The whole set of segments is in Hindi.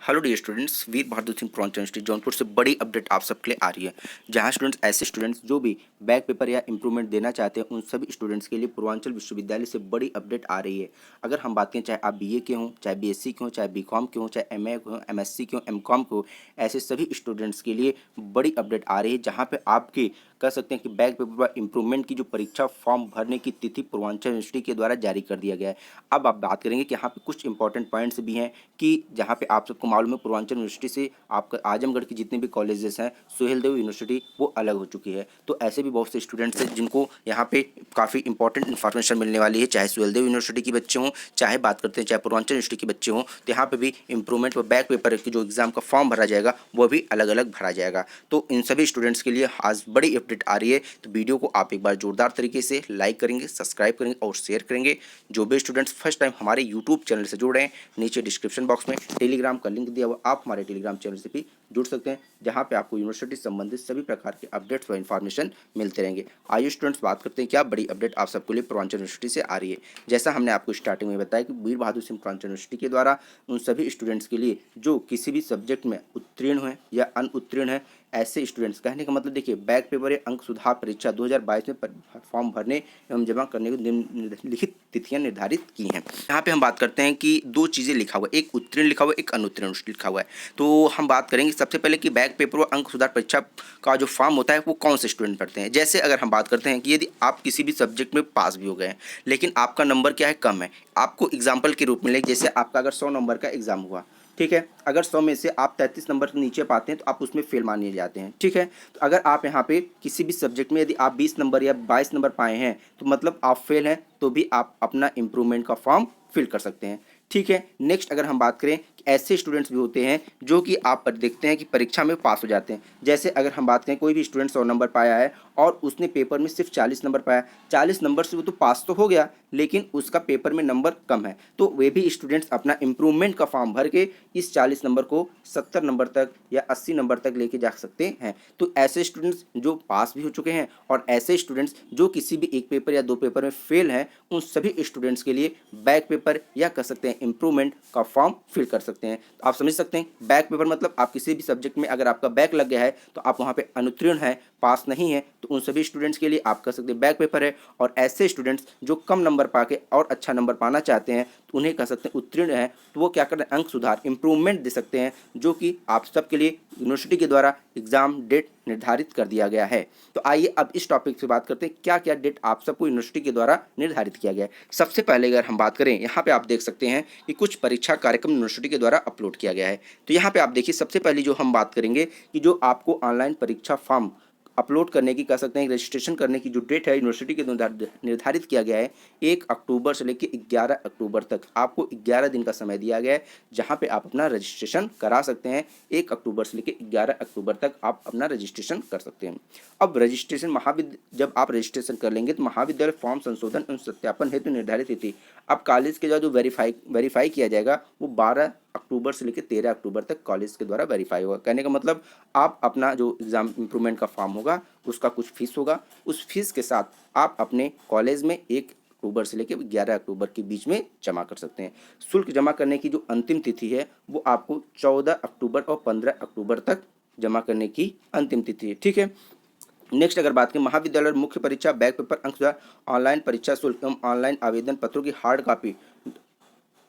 हेलो डियर स्टूडेंट्स, वीर बहादुर सिंह पूर्वांचल यूनिवर्सिटी जौनपुर से बड़ी अपडेट आप सबके लिए आ रही है। जहां स्टूडेंट्स ऐसे स्टूडेंट्स जो भी बैक पेपर या इंप्रूवमेंट देना चाहते हैं, उन सभी स्टूडेंट्स के लिए पूर्वांचल विश्वविद्यालय से बड़ी अपडेट आ रही है। अगर हम बात करें, चाहे आप बीए के हों, चाहे बीएससी के हों, चाहे बीकॉम के हों, चाहे एमए के हों, एमएससी के हों, एमकॉम के हों, ऐसे सभी स्टूडेंट्स के लिए बड़ी अपडेट आ रही है। जहाँ पे आपके कह सकते हैं कि बैक पेपर पर इंप्रूवमेंट की जो परीक्षा फॉर्म भरने की तिथि पूर्वांचल यूनिवर्सिटी के द्वारा जारी कर दिया गया है। अब आप बात करेंगे कि यहाँ पे कुछ इंपॉर्टेंट पॉइंट्स भी हैं कि जहाँ पे आप सबको मालूम है पूर्वांचल यूनिवर्सिटी से आपका आजमगढ़ की जितने भी कॉलेजेस हैं, सुहेलदेव यूनिवर्सिटी वो अलग हो चुकी है। तो ऐसे भी बहुत से स्टूडेंट्स हैं जिनको यहाँ पे काफ़ी इंपॉर्टेंट इन्फॉर्मेशन मिलने वाली है, चाहे सुहेलदेव यूनिवर्सिटी के बच्चे हों, चाहे बात करते हैं चाहे पूर्वांचल यूनिवर्सिटी के बच्चे हों। तो यहाँ पे भी इंप्रूवमेंट व बैक पेपर की जो एग्जाम का फॉर्म भरा जाएगा वो भी अलग अलग भरा जाएगा। तो इन सभी स्टूडेंट्स के लिए आज बड़ी अपडेट आ रही है। तो वीडियो को आप एक बार जोरदार तरीके से लाइक करेंगे, सब्सक्राइब करेंगे और शेयर करेंगे। जो भी स्टूडेंट्स फर्स्ट टाइम हमारे यूट्यूब चैनल से जुड़ रहे हैं, नीचे डिस्क्रिप्शन बॉक्स में टेलीग्राम का लिंक दिया हुआ, आप हमारे टेलीग्राम चैनल से भी जुड़ सकते हैं, जहां पे आपको यूनिवर्सिटी से संबंधित सभी प्रकार के अपडेट्स व इन्फॉर्मेशन मिलते रहेंगे। आइए स्टूडेंट्स बात करते हैं क्या बड़ी अपडेट आप सबके लिए पूर्वांचल यूनिवर्सिटी से आ रही है। जैसा हमने आपको स्टार्टिंग में बताया कि वीर बहादुर सिंह पूर्वांचल यूनिवर्सिटी के द्वारा उन सभी स्टूडेंट्स के लिए जो किसी भी सब्जेक्ट में उत्तीर्ण हैं या अनुत्तीर्ण हैं, ऐसे स्टूडेंट्स, कहने का मतलब देखिए, बैक पेपर या अंक सुधार परीक्षा 2022 में फॉर्म भरने एवं जमा करने को निम्नलिखित तिथियां निर्धारित की हैं। यहाँ पे हम बात करते हैं कि दो चीज़ें लिखा हुआ है, एक उत्तीर्ण लिखा हुआ है, एक अनुत्तीर्ण लिखा हुआ है। तो हम बात करेंगे सबसे पहले कि बैक पेपर और अंक सुधार परीक्षा का जो फॉर्म होता है वो कौन से स्टूडेंट भरते हैं। जैसे अगर हम बात करते हैं कि यदि आप किसी भी सब्जेक्ट में पास भी हो गए हैं लेकिन आपका नंबर क्या है, कम है, आपको एग्जाम्पल के रूप में ले, जैसे आपका अगर 100 नंबर का एग्जाम हुआ, ठीक है, अगर 100 में से आप 33 नंबर के नीचे पाते हैं तो आप उसमें फेल माने जाते हैं, ठीक है। तो अगर आप यहाँ पे किसी भी सब्जेक्ट में यदि आप 20 नंबर या 22 नंबर पाए हैं तो मतलब आप फेल हैं, तो भी आप अपना इम्प्रूवमेंट का फॉर्म फिल कर सकते हैं, ठीक है। नेक्स्ट अगर हम बात करें कि ऐसे स्टूडेंट्स भी होते हैं जो कि आप देखते हैं कि परीक्षा में पास हो जाते हैं। जैसे अगर हम बात करें, कोई भी स्टूडेंट 100 नंबर पाया है और उसने पेपर में सिर्फ 40 नंबर पाया, 40 नंबर से वो तो पास तो हो गया लेकिन उसका पेपर में नंबर कम है, तो वे भी स्टूडेंट्स अपना इम्प्रूवमेंट का फॉर्म भर के इस 40 नंबर को 70 नंबर तक या 80 नंबर तक लेके जा सकते हैं। तो ऐसे स्टूडेंट्स जो पास भी हो चुके हैं और ऐसे स्टूडेंट्स जो किसी भी एक पेपर या दो पेपर में फेल हैं, उन सभी स्टूडेंट्स के लिए बैक पेपर या कह सकते हैं इम्प्रूवमेंट का फॉर्म फिल कर सकते हैं। तो आप समझ सकते हैं, बैक पेपर मतलब आप किसी भी सब्जेक्ट में अगर आपका बैक लग गया है तो आप वहाँ पे अनुत्तीर्ण है, पास नहीं है, तो उन सभी स्टूडेंट्स के लिए आप कह सकते हैं बैक पेपर है। और ऐसे स्टूडेंट्स जो कम नंबर पा के और अच्छा नंबर पाना चाहते हैं तो उन्हें कह सकते हैं उत्तीर्ण है, तो वो क्या कर रहे हैं, अंक सुधार इम्प्रूवमेंट दे सकते हैं, जो कि आप सबके लिए यूनिवर्सिटी के द्वारा एग्जाम डेट निर्धारित कर दिया गया है। तो आइए अब इस टॉपिक से बात करते हैं क्या क्या डेट आप सबको यूनिवर्सिटी के द्वारा निर्धारित किया गया है। सबसे पहले अगर हम बात करें, यहाँ पे आप देख सकते हैं कि कुछ परीक्षा कार्यक्रम यूनिवर्सिटी के द्वारा अपलोड किया गया है। तो यहाँ पे आप देखिए, सबसे पहले जो हम बात करेंगे कि जो आपको ऑनलाइन परीक्षा फॉर्म अपलोड करने की, कह सकते हैं रजिस्ट्रेशन करने की जो डेट है यूनिवर्सिटी के निर्धारित किया गया है, 1 अक्टूबर से लेकर 11 अक्टूबर तक आपको 11 दिन का समय दिया गया है, जहां पे आप अपना रजिस्ट्रेशन करा सकते हैं। 1 अक्टूबर से लेकर 11 अक्टूबर तक आप अपना रजिस्ट्रेशन कर सकते हैं। अब रजिस्ट्रेशन जब आप रजिस्ट्रेशन कर लेंगे तो महाविद्यालय फॉर्म संशोधन एवं सत्यापन हेतु निर्धारित तिथि, अब कॉलेज के जो वेरीफाई किया जाएगा वो 12 अक्टूबर से लेकर 13 अक्टूबर तक कॉलेज के द्वारा वेरीफाई होगा। कहने का मतलब आप अपना जो एग्जाम इम्प्रूवमेंट का फॉर्म होगा उसका कुछ फीस होगा, उस फीस के साथ आप अपने कॉलेज में 1 अक्टूबर से लेकर 11 अक्टूबर के बीच में जमा कर सकते हैं। शुल्क जमा करने की जो अंतिम तिथि है वो आपको 14 अक्टूबर और 15 अक्टूबर तक जमा करने की अंतिम तिथि है, ठीक है। नेक्स्ट अगर बात करें, महाविद्यालय मुख्य परीक्षा बैक पेपर अंक सुधार ऑनलाइन परीक्षा शुल्क एवं ऑनलाइन आवेदन पत्रों की हार्ड कॉपी,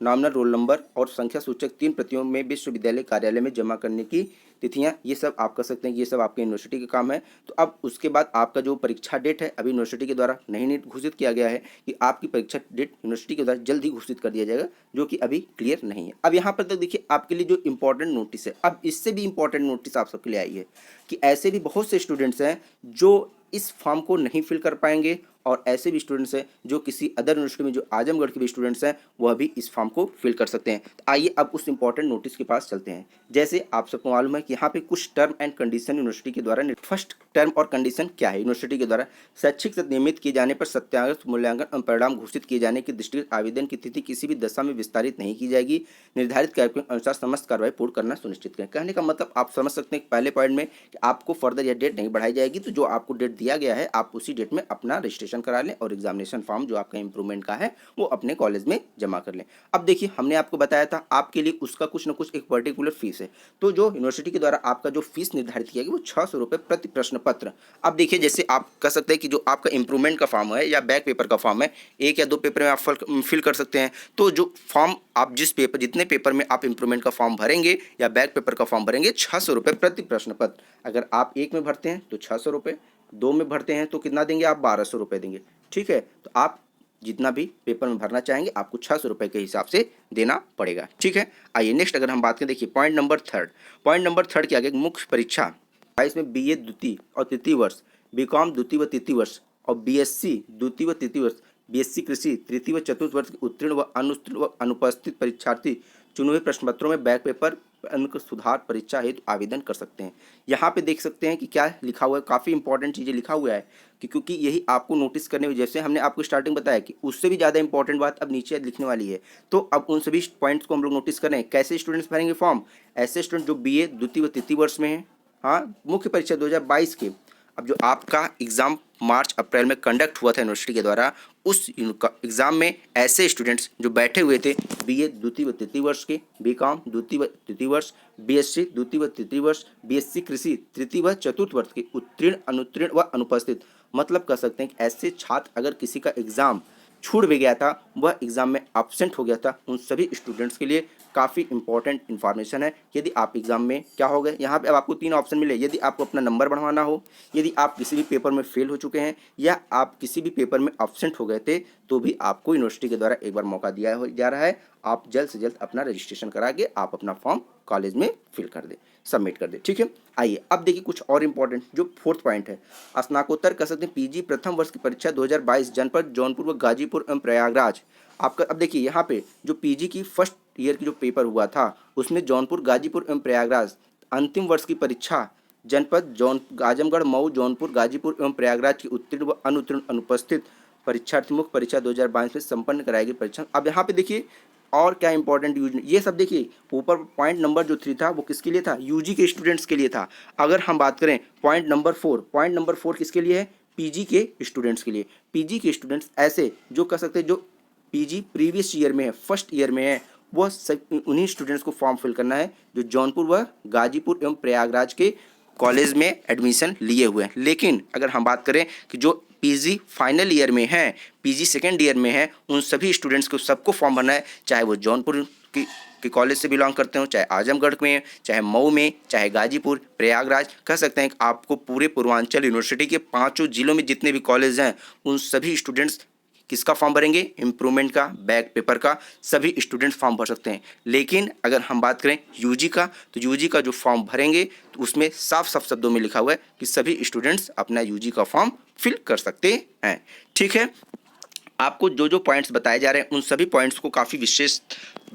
नामनल रोल नंबर और संख्या सूचक 3 प्रतियों में विश्वविद्यालय कार्यालय में जमा करने की तिथियां, ये सब आप कर सकते हैं, ये सब आपके यूनिवर्सिटी का काम है। तो अब उसके बाद आपका जो परीक्षा डेट है अभी यूनिवर्सिटी के द्वारा नहीं घोषित किया गया है कि आपकी परीक्षा डेट यूनिवर्सिटी के द्वारा जल्द ही घोषित कर दिया जाएगा, जो कि अभी क्लियर नहीं है। अब यहाँ पर तक देखिए, आपके लिए जो इंपॉर्टेंट नोटिस है, अब इससे भी इंपॉर्टेंट नोटिस आप सबके लिए आई है कि ऐसे भी बहुत से स्टूडेंट्स हैं जो इस फॉर्म को नहीं फिल कर पाएंगे और ऐसे भी स्टूडेंट्स हैं जो किसी अदर यूनिवर्सिटी में जो आजमगढ़ के भी स्टूडेंट्स हैं वह भी इस फॉर्म को फिल कर सकते हैं। तो आइए अब उस इंपॉर्टेंट नोटिस के पास चलते हैं। जैसे आप सबको मालूम है कि यहाँ पे कुछ टर्म एंड कंडीशन यूनिवर्सिटी के द्वारा, फर्स्ट टर्म और कंडीशन क्या है, यूनिवर्सिटी के द्वारा शैक्षिक से नियमित किए जाने पर सत्याग्रह मूल्यांकन और परिणाम घोषित किए जाने की दृष्टिगत आवेदन की तिथि किसी भी दशा में विस्तारित नहीं की जाएगी। निर्धारित कार्यक्रम के अनुसार समस्त कार्रवाई पूर्ण करना सुनिश्चित करें। कहने का मतलब आप समझ सकते हैं पहले पॉइंट में कि आपको फर्दर यह डेट नहीं बढ़ाई जाएगी, तो जो आपको डेट दिया गया है आप उसी डेट में अपना रजिस्ट्रेशन रजिस्ट्रेशन करा लें और एग्जामिनेशन फॉर्म जो आपका इंप्रूवमेंट का है वो अपने कॉलेज में जमा कर लें। अब देखिए, हमने आपको बताया था आपके लिए उसका कुछ ना कुछ एक पर्टिकुलर फीस है, तो जो यूनिवर्सिटी के द्वारा आपका जो फीस निर्धारित किया गया वो 600 रुपये प्रति प्रश्न पत्र। अब देखिए, जैसे आप कह सकते हैं कि जो आपका इंप्रूवमेंट का फॉर्म है या बैक पेपर का फॉर्म है, 1 या 2 पेपर में आप फिल कर सकते हैं। तो जो फॉर्म आप जितने पेपर में आप इंप्रूवमेंट का फॉर्म भरेंगे या बैक पेपर का फॉर्म भरेंगे, 600 रुपये प्रति प्रश्न पत्र। अगर आप 1 में भरते हैं तो 600 रुपये, 2 में भरते हैं तो कितना देंगे आप, 1200 रुपये देंगे। ठीक है, तो आप जितना भी पेपर में भरना चाहेंगे आपको 600 रुपये के हिसाब से देना पड़ेगा। ठीक है, आइए नेक्स्ट अगर हम बात करें, देखिए पॉइंट नंबर थर्ड के आगे मुख्य परीक्षा 22 में BA द्वितीय और तृतीय वर्ष, BCom द्वितीय व तृतीय वर्ष और BSc द्वितीय व तृतीय वर्ष, BSc कृषि तृतीय व चतुर्थ वर्ष के उत्तीर्ण व अनुत्तीर्ण व अनुपस्थित परीक्षार्थी चुने हुए प्रश्न पत्रों में बैक पेपर अंक सुधार परीक्षा हेतु आवेदन कर सकते हैं। यहाँ पे देख सकते हैं कि क्या लिखा हुआ है, काफ़ी इंपॉर्टेंट चीज़ें लिखा हुआ है कि क्योंकि यही आपको नोटिस करने में, जैसे हमने आपको स्टार्टिंग बताया कि उससे भी ज़्यादा इंपॉर्टेंट बात अब नीचे लिखने वाली है। तो अब उन सभी पॉइंट्स को हम लोग नोटिस करें। कैसे स्टूडेंट्स भरेंगे फॉर्म? ऐसे स्टूडेंट जो BA द्वितीय व तृतीय वर्ष में हैं, हाँ, मुख्य परीक्षा 2022 के, अब जो आपका एग्ज़ाम मार्च अप्रैल में कंडक्ट हुआ था यूनिवर्सिटी के द्वारा, उस एग्ज़ाम में ऐसे स्टूडेंट्स जो बैठे हुए थे BA द्वितीय व तृतीय वर्ष के, BCom द्वितीय व तृतीय वर्ष, BSc द्वितीय व तृतीय वर्ष, BSc कृषि तृतीय व चतुर्थ वर्ष के उत्तीर्ण, अनुत्तीर्ण व अनुपस्थित, मतलब कह सकते हैं कि ऐसे छात्र अगर किसी का एग्ज़ाम छूट भी गया था, वह एग्ज़ाम में एब्सेंट हो गया था, उन सभी स्टूडेंट्स के लिए काफ़ी इंपॉर्टेंट इन्फॉर्मेशन है। यदि आप एग्ज़ाम में क्या हो गए, यहाँ पे अब आपको 3 ऑप्शन मिले। यदि आपको अपना नंबर बढ़वाना हो, यदि आप किसी भी पेपर में फेल हो चुके हैं या आप किसी भी पेपर में एब्सेंट हो गए थे, तो भी आपको यूनिवर्सिटी के द्वारा एक बार मौका दिया जा रहा है। आप जल्द से जल्द अपना रजिस्ट्रेशन करा के आप अपना फॉर्म कॉलेज में फिल कर दें, सबमिट कर दें। ठीक है, आइए अब देखिए कुछ और इंपॉर्टेंट जो 4th पॉइंट है, स्नातकोत्तर कह सकते हैं PG प्रथम वर्ष की परीक्षा 2022 जनपद जौनपुर व गाजीपुर एवं प्रयागराज। आपका अब देखिए यहाँ पे जो PG की फर्स्ट ईयर की जो पेपर हुआ था उसमें जौनपुर, गाजीपुर एवं प्रयागराज, अंतिम वर्ष की परीक्षा जनपद आजमगढ़, मऊ, जौनपुर, गाजीपुर एवं प्रयागराज की उत्तीर्ण व अनुत्तीर्ण अनुपस्थित परीक्षार्थी मुख्य परीक्षा 2022 में संपन्न कराई गई परीक्षा। अब यहाँ पे देखिए और क्या इंपॉर्टेंट यूज, ये सब देखिए ऊपर पॉइंट नंबर जो 3 था वो किसके लिए था, UG के स्टूडेंट्स के लिए था। अगर हम बात करें पॉइंट नंबर 4 किसके लिए है, PG के स्टूडेंट्स के लिए। PG के स्टूडेंट्स ऐसे जो कह सकते हैं जो PG प्रीवियस ईयर में है, फर्स्ट ईयर में है, वह उन्हीं स्टूडेंट्स को फॉर्म फिल करना है जो जौनपुर व गाजीपुर एवं प्रयागराज के कॉलेज में एडमिशन लिए हुए हैं। लेकिन अगर हम बात करें कि जो PG फाइनल ईयर में है, PG सेकेंड ईयर में है, उन सभी स्टूडेंट्स को सबको फॉर्म भरना है, चाहे वो जौनपुर की कॉलेज से बिलोंग करते हो, चाहे आजमगढ़ में, चाहे मऊ में, चाहे गाजीपुर, प्रयागराज। कह सकते हैं कि आपको पूरे पूर्वांचल यूनिवर्सिटी के 5 जिलों में जितने भी कॉलेज हैं उन सभी स्टूडेंट्स किसका फॉर्म भरेंगे, इंप्रूवमेंट का, बैक पेपर का, सभी स्टूडेंट्स फॉर्म भर सकते हैं। लेकिन अगर हम बात करें UG का, तो UG का जो फॉर्म भरेंगे तो उसमें साफ साफ शब्दों में लिखा हुआ है कि सभी स्टूडेंट्स अपना UG का फॉर्म फिल कर सकते हैं। ठीक है, आपको जो जो पॉइंट्स बताए जा रहे हैं उन सभी पॉइंट्स को काफ़ी विशेष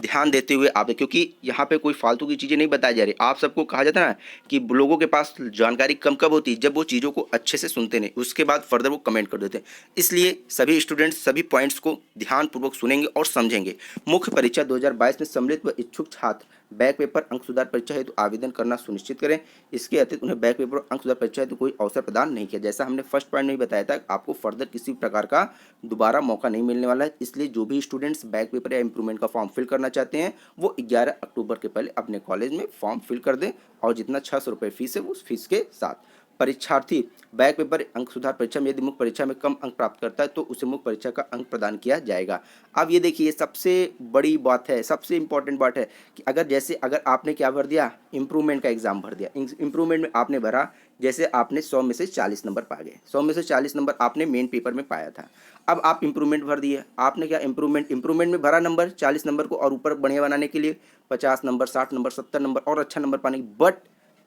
ध्यान देते हुए आप, क्योंकि यहाँ पे कोई फालतू की चीज़ें नहीं बताई जा रही। आप सबको कहा जाता है ना कि लोगों के पास जानकारी कब होती है, जब वो चीज़ों को अच्छे से सुनते नहीं, उसके बाद फर्दर वो कमेंट कर देते हैं। इसलिए सभी स्टूडेंट्स सभी पॉइंट्स को ध्यानपूर्वक सुनेंगे और समझेंगे। मुख्य परीक्षा 2022 में सम्मिलित व इच्छुक छात्र बैक पेपर अंक सुधार परीक्षा हेतु आवेदन करना सुनिश्चित करें। इसके अतिरिक्त उन्हें बैक पेपर अंक सुधार परीक्षा हेतु कोई अवसर प्रदान नहीं किया। जैसा हमने फर्स्ट पॉइंट में बताया था, आपको फर्दर किसी प्रकार का दोबारा मौका नहीं मिलने वाला है। इसलिए जो भी स्टूडेंट्स बैक पेपर या इंप्रूवमेंट का फॉर्म फिल करना चाहते हैं वो 11 अक्टूबर के पहले अपने कॉलेज में फॉर्म फिल कर दें और जितना 600 रुपये फीस है उस फीस के साथ। परीक्षार्थी बैक पेपर अंक सुधार परीक्षा में यदि मुख्य परीक्षा में कम अंक प्राप्त करता है तो उसे मुख्य परीक्षा का अंक प्रदान किया जाएगा। अब ये देखिए सबसे बड़ी बात है, सबसे इंपॉर्टेंट बात है कि अगर आपने क्या भर दिया, इंप्रूवमेंट का एग्जाम भर दिया, इंप्रूवमेंट में आपने भरा, जैसे आपने 100 में से 40 नंबर पा गए, 100 में से 40 नंबर आपने मेन पेपर में पाया था। अब आप इंप्रूवमेंट भर दिए, आपने क्या इंप्रूवमेंट में भरा नंबर 40 नंबर को और ऊपर बढ़िया बनाने के लिए 50 नंबर, 60 नंबर, 70 नंबर और अच्छा नंबर पाने की, बट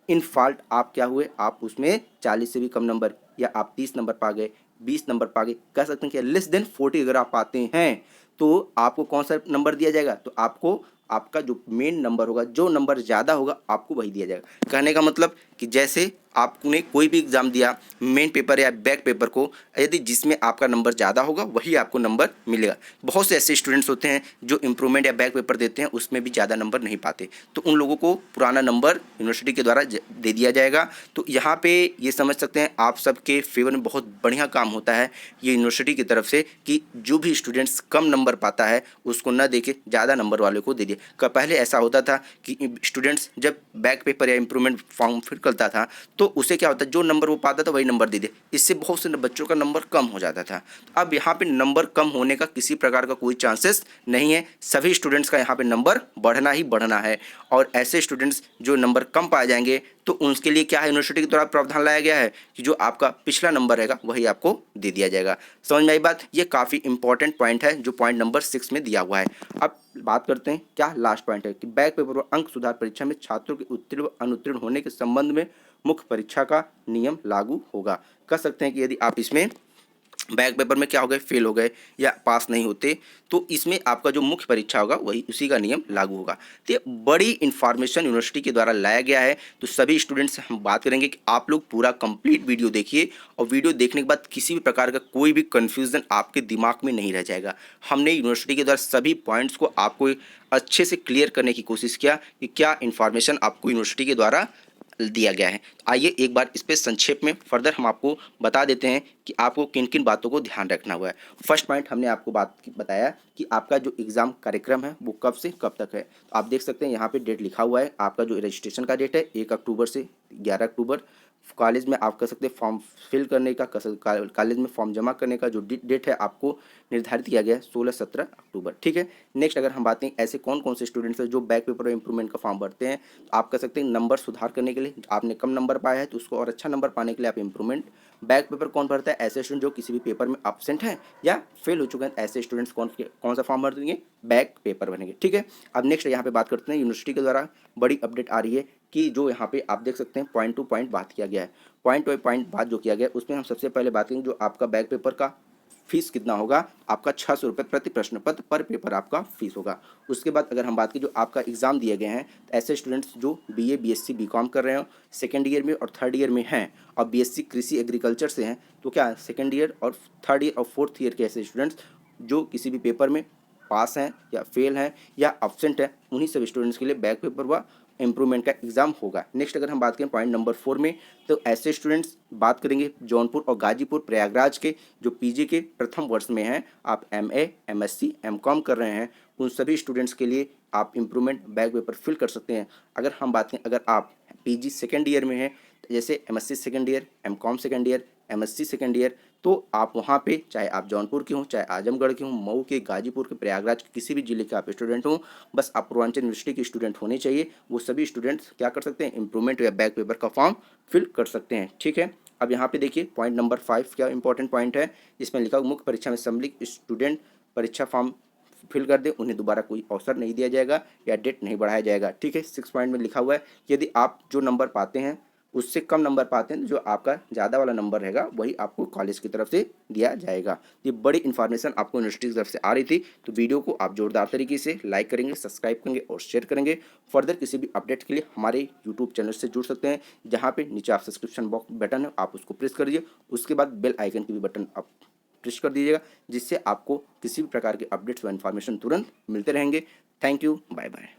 इन फॉल्ट आप क्या हुए, आप उसमें 40 से भी कम नंबर या आप 30 नंबर पा गए, 20 नंबर पा गए, कह सकते हैं कि लेस देन 40 अगर आप पाते हैं तो आपको कौन सा नंबर दिया जाएगा, तो आपको आपका जो मेन नंबर होगा, जो नंबर ज़्यादा होगा आपको वही दिया जाएगा। कहने का मतलब कि जैसे आपने कोई भी एग्ज़ाम दिया, मेन पेपर या बैक पेपर को, यदि जिसमें आपका नंबर ज़्यादा होगा वही आपको नंबर मिलेगा। बहुत से ऐसे स्टूडेंट्स होते हैं जो इम्प्रूवमेंट या बैक पेपर देते हैं, उसमें भी ज़्यादा नंबर नहीं पाते, तो उन लोगों को पुराना नंबर यूनिवर्सिटी के द्वारा दे दिया जाएगा। तो यहाँ पे ये समझ सकते हैं आप सबके फेवर में बहुत बढ़िया काम होता है ये यूनिवर्सिटी की तरफ से कि जो भी स्टूडेंट्स कम नंबर पाता है उसको न देके ज़्यादा नंबर वाले को दे दिए। पहले ऐसा होता था कि स्टूडेंट्स जब बैक पेपर या इम्प्रूवमेंट फॉर्म फिल करता था तो उसे क्या होता है, जो नंबर वो पाता था वही नंबर दे दे, इससे बहुत से बच्चों का नंबर कम हो जाता था। अब यहाँ पे नंबर कम होने का किसी प्रकार का कोई चांसेस नहीं है, सभी स्टूडेंट्स का यहाँ पे नंबर बढ़ना ही बढ़ना है। और ऐसे स्टूडेंट्स जो नंबर कम पाए जाएंगे तो उनके लिए क्या है, यूनिवर्सिटी के द्वारा प्रावधान लाया गया है कि जो आपका पिछला नंबर रहेगा वही आपको दे दिया जाएगा। समझ में आई बात? ये काफ़ी इंपॉर्टेंट पॉइंट है जो पॉइंट नंबर 6 में दिया हुआ है। अब बात करते हैं क्या लास्ट पॉइंट है कि बैक पेपर व अंक सुधार परीक्षा में छात्रों के उत्तीर्ण व अनुत्तीर्ण होने के संबंध में मुख्य परीक्षा का नियम लागू होगा। कह सकते हैं कि यदि आप इसमें बैक पेपर में क्या हो गए, फेल हो गए या पास नहीं होते, तो इसमें आपका जो मुख्य परीक्षा होगा वही उसी का नियम लागू होगा। तो ये बड़ी इन्फॉर्मेशन यूनिवर्सिटी के द्वारा लाया गया है। तो सभी स्टूडेंट्स से हम बात करेंगे कि आप लोग पूरा कंप्लीट वीडियो देखिए और वीडियो देखने के बाद किसी भी प्रकार का कोई भी कन्फ्यूज़न आपके दिमाग में नहीं रह जाएगा। हमने यूनिवर्सिटी के द्वारा सभी पॉइंट्स को आपको अच्छे से क्लियर करने की कोशिश किया कि क्या इन्फॉर्मेशन आपको यूनिवर्सिटी के द्वारा दिया गया है। आइए एक बार इस पे संक्षेप में फर्दर हम आपको बता देते हैं कि आपको किन किन बातों को ध्यान रखना हुआ है। फर्स्ट पॉइंट हमने आपको बताया कि आपका जो एग्ज़ाम कार्यक्रम है वो कब से कब तक है। तो आप देख सकते हैं यहाँ पे डेट लिखा हुआ है। आपका जो रजिस्ट्रेशन का डेट है 1 अक्टूबर से 11 अक्टूबर। कॉलेज में आप कह सकते हैं फॉर्म फिल करने का, कॉलेज में फॉर्म जमा करने का जो डेट है आपको निर्धारित किया गया है 16-17 अक्टूबर। ठीक है। नेक्स्ट अगर हम बात करें ऐसे कौन कौन से स्टूडेंट्स हैं जो बैक पेपर और इंप्रूवमेंट का फॉर्म भरते हैं, तो आप कह सकते हैं नंबर सुधार करने के लिए, आपने कम नंबर पाया है तो उसको और अच्छा नंबर पाने के लिए आप इंप्रूवमेंट। बैक पेपर कौन भरता है, ऐसे स्टूडेंट जो किसी भी पेपर में एब्सेंट हैं या फेल हो चुके हैं, ऐसे स्टूडेंट्स कौन सा फॉर्म भर देंगे, बैक पेपर बनेंगे। ठीक है। अब नेक्स्ट यहाँ पे बात करते हैं यूनिवर्सिटी के द्वारा बड़ी अपडेट आ रही है कि जो यहाँ पे आप देख सकते हैं पॉइंट टू पॉइंट बात किया गया है। पॉइंट टू पॉइंट बात जो किया गया है उसमें हम सबसे पहले बात करेंगे जो आपका बैक पेपर का फीस कितना होगा। आपका 600 रुपये प्रति प्रश्न पत्र पर पेपर आपका फीस होगा। उसके बाद अगर हम बात करें जो आपका एग्ज़ाम दिए गए हैं, तो ऐसे स्टूडेंट्स जो बीए बीएससी बीकॉम कर रहे हो, सेकेंड ईयर में और थर्ड ईयर में हैं और बीएससी कृषि एग्रीकल्चर से हैं, तो क्या सेकेंड ईयर और थर्ड ईयर और फोर्थ ईयर के ऐसे स्टूडेंट्स जो किसी भी पेपर में पास हैं या फेल हैं या एब्सेंट हैं, उन्हीं सब स्टूडेंट्स के लिए बैक पेपर व इम्प्रूवमेंट का एग्जाम होगा। नेक्स्ट अगर हम बात करें पॉइंट नंबर 4 में, तो ऐसे स्टूडेंट्स बात करेंगे जौनपुर और गाजीपुर प्रयागराज के जो पीजी के प्रथम वर्ष में हैं, आप एमए एमएससी एमकॉम कर रहे हैं, उन सभी स्टूडेंट्स के लिए आप इम्प्रूवमेंट बैक पेपर फिल कर सकते हैं। अगर हम बात करें अगर आप पीजी सेकेंड ईयर में हैं, जैसे MSc second year, MCom second year, MSc second year, तो आप वहाँ पे चाहे आप जौनपुर के हों, चाहे आजमगढ़ के हों, मऊ के, गाजीपुर के, प्रयागराज के, किसी भी जिले के आप स्टूडेंट हों, बस आप पूर्वांचल यूनिवर्सिटी के स्टूडेंट होने चाहिए। वो सभी स्टूडेंट्स क्या कर सकते हैं, इम्प्रूवमेंट या बैक पेपर का फॉर्म फिल कर सकते हैं। ठीक है। अब यहाँ पे देखिए पॉइंट नंबर 5 क्या इंपॉर्टेंट पॉइंट है, इसमें लिखा मुख्य परीक्षा में सम्मिलित स्टूडेंट परीक्षा फॉर्म फिल कर दे, उन्हें दोबारा कोई अवसर नहीं दिया जाएगा या डेट नहीं बढ़ाया जाएगा। ठीक है। 6 पॉइंट में लिखा हुआ है यदि आप जो नंबर पाते हैं उससे कम नंबर पाते हैं, जो आपका ज़्यादा वाला नंबर रहेगा वही आपको कॉलेज की तरफ से दिया जाएगा। ये बड़ी इन्फॉर्मेशन आपको यूनिवर्सिटी की तरफ से आ रही थी, तो वीडियो को आप जोरदार तरीके से लाइक करेंगे, सब्सक्राइब करेंगे और शेयर करेंगे। फर्दर किसी भी अपडेट के लिए हमारे यूट्यूब चैनल से जुड़ सकते हैं, जहाँ पे नीचे आप सब्सक्रिप्शन बॉक्स बटन है आप उसको प्रेस कर दीजिए, उसके बाद बेल आइकन की भी बटन आप प्रेस कर दीजिएगा, जिससे आपको किसी भी प्रकार के अपडेट्स व इन्फॉर्मेशन तुरंत मिलते रहेंगे। Thank you, bye bye.